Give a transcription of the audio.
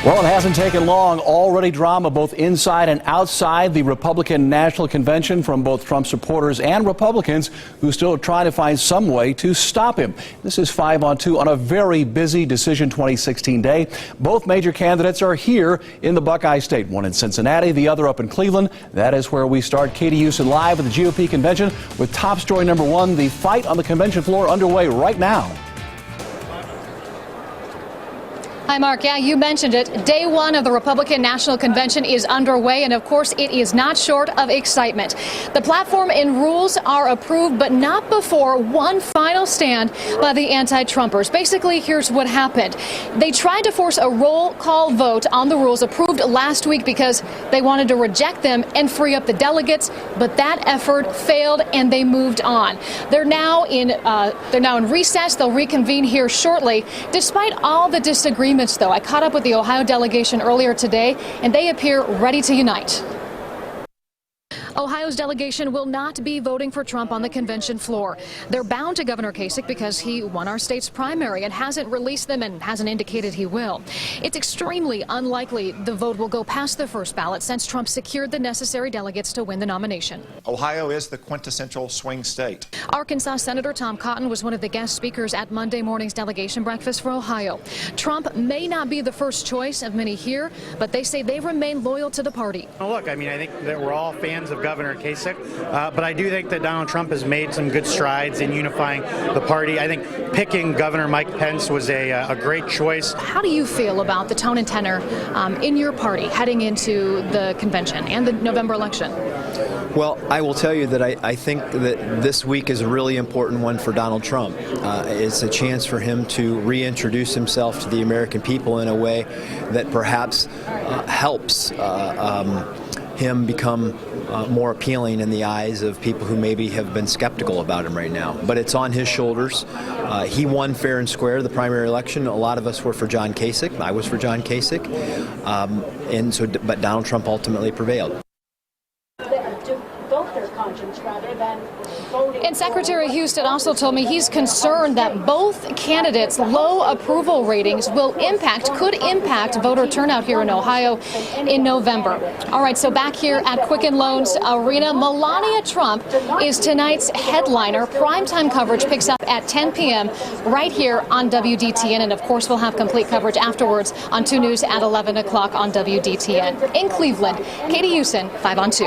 Well, it hasn't taken long. Already drama both inside and outside the Republican National Convention from both Trump supporters and Republicans who still try to find some way to stop him. This is 5 on 2 on a very busy Decision 2016 day. Both major candidates are here in the Buckeye State, one in Cincinnati, the other up in Cleveland. That is where we start. Katie Houston live at the GOP Convention with top story number 1, the fight on the convention floor underway right now. Hi, Mark. Yeah, you mentioned it. Day one of the Republican National Convention is underway, and of course, it is not short of excitement. The platform and rules are approved, but not before one final stand by the anti-Trumpers. Basically, here's what happened. They tried to force a roll call vote on the rules approved last week because they wanted to reject them and free up the delegates, but that effort failed, and they moved on. They're now in recess. They'll reconvene here shortly. Despite all the disagreements, though, I caught up with the Ohio delegation earlier today, and they appear ready to unite. Ohio's delegation will not be voting for Trump on the convention floor. They're bound to Governor Kasich because he won our state's primary and hasn't released them and hasn't indicated he will. It's extremely unlikely the vote will go past the first ballot since Trump secured the necessary delegates to win the nomination. Ohio is the quintessential swing state. Arkansas Senator Tom Cotton was one of the guest speakers at Monday morning's delegation breakfast for Ohio. Trump may not be the first choice of many here, but they say they remain loyal to the party. Well, look, I mean, I think that we're all fans of Governor Kasich, but I do think that Donald Trump has made some good strides in unifying the party. I think picking Governor Mike Pence was a great choice. How do you feel about the tone and tenor in your party heading into the convention and the November election? Well, I will tell you that I think that this week is a really important one for Donald Trump. It's a chance for him to reintroduce himself to the American people in a way that perhaps helps him become more appealing in the eyes of people who maybe have been skeptical about him right now. But it's on his shoulders. He won fair and square the primary election. A lot of us were for John Kasich. I was for John Kasich. But Donald Trump ultimately prevailed. And Secretary Houston also told me he's concerned that both candidates' low approval ratings could impact voter turnout here in Ohio in November. All right, so back here at Quicken Loans Arena, Melania Trump is tonight's headliner. Primetime coverage picks up at 10 p.m. right here on WDTN, and of course we'll have complete coverage afterwards on 2 News at 11 o'clock on WDTN. In Cleveland, Katie Houston, 5 on 2.